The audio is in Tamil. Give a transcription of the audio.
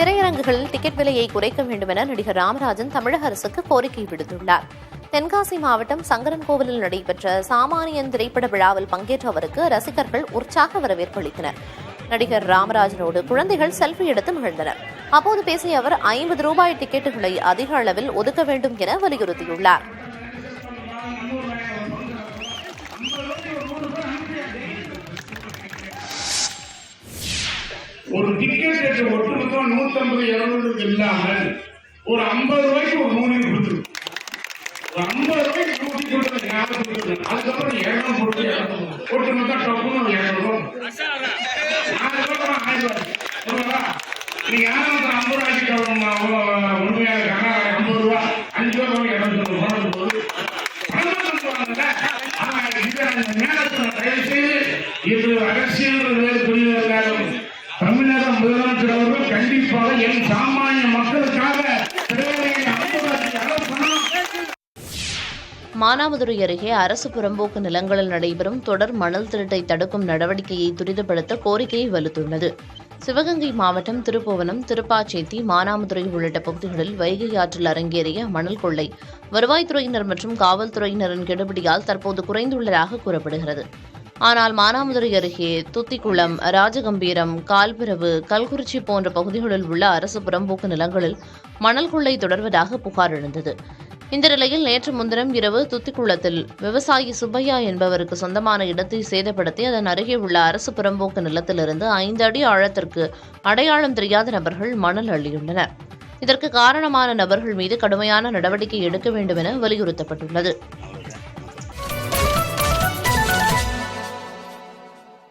திரையரங்குகளில் டிக்கெட் விலையை குறைக்க வேண்டும் என நடிகர் ராமராஜன் தமிழக அரசுக்கு கோரிக்கை விடுத்துள்ளார். தென்காசி மாவட்டம் சங்கரன்கோவிலில் நடைபெற்ற சாமானியன் திரைப்பட விழாவில் பங்கேற்ற அவருக்கு ரசிகர்கள் உற்சாக வரவேற்பு அளித்தனர். நடிகர் ராமராஜனோடு குழந்தைகள் செல்ஃபி எடுத்து மகிழ்ந்தனர். அப்போது பேசிய அவர் 50 ரூபாய் டிக்கெட்டுகளை அதிக அளவில் ஒதுக்க வேண்டும் என வலியுறுத்தியுள்ளார். ஒரு டிக்கெட் ஒட்டுமொத்தம் 150-200 இல்லாமல் ஒரு 50 ரூபாய்க்கு ஒரு 3 கொடுத்துரு. ஒரு 50 ரூபாய்க்கு 100 கொடுத்து ஞாபகம் கொடுத்துரு. அதுக்கப்புறம் 200 கொடுத்து ஒட்டுமொத்தம் டப்புன்னு 200 ரூபாய் 4 ரூபாய் 1000 ரூபாய். நீங்க யாரும் 50 ரூபாய்க்கு உண்மையாக 50 ரூபாய் 5 ரூபாய் 200 ரூபாய் போது இது அரசியல் புரிவதற்காக தமிழக முதலமைச்சர் அவர்கள் கண்டிப்பாக என் சாமானிய மக்களுக்காக மானாமதுரை அருகே அரசு புறம்போக்கு நிலங்களில் நடைபெறும் தொடர் மணல் திருட்டை தடுக்கும் நடவடிக்கையை துரிதப்படுத்த கோரிக்கையை வலுத்துள்ளது. சிவகங்கை மாவட்டம் திருப்புவனம், திருப்பாச்சேத்தி, மானாமதுரை உள்ளிட்ட பகுதிகளில் வைகை ஆற்றில் அரங்கேறிய மணல் கொள்ளை வருவாய்த்துறையினர் மற்றும் காவல்துறையினரின் கெடுபிடியால் தற்போது குறைந்துள்ளதாக கூறப்படுகிறது. ஆனால் மானாமதுரை அருகே துத்திக்குளம், ராஜகம்பீரம், கால்பிரவு, கல்குறிச்சி போன்ற பகுதிகளில் உள்ள அரசு புறம்போக்கு நிலங்களில் மணல் கொள்ளை தொடர்வதாக புகார் எழுந்தது. இந்த நிலையில் நேற்று முன்தினம் இரவு துத்திக்குளத்தில் விவசாயி சுப்பையா என்பவருக்கு சொந்தமான இடத்தை சேதப்படுத்தி அதன் அருகே உள்ள அரசு புறம்போக்கு நிலத்திலிருந்து 5 அடி ஆழத்திற்கு அடையாளம் தெரியாத நபர்கள் மணல் அள்ளியுள்ளனர். இதற்கு காரணமான நபர்கள் மீது கடுமையான நடவடிக்கை எடுக்க வேண்டும் என வலியுறுத்தப்பட்டுள்ளது.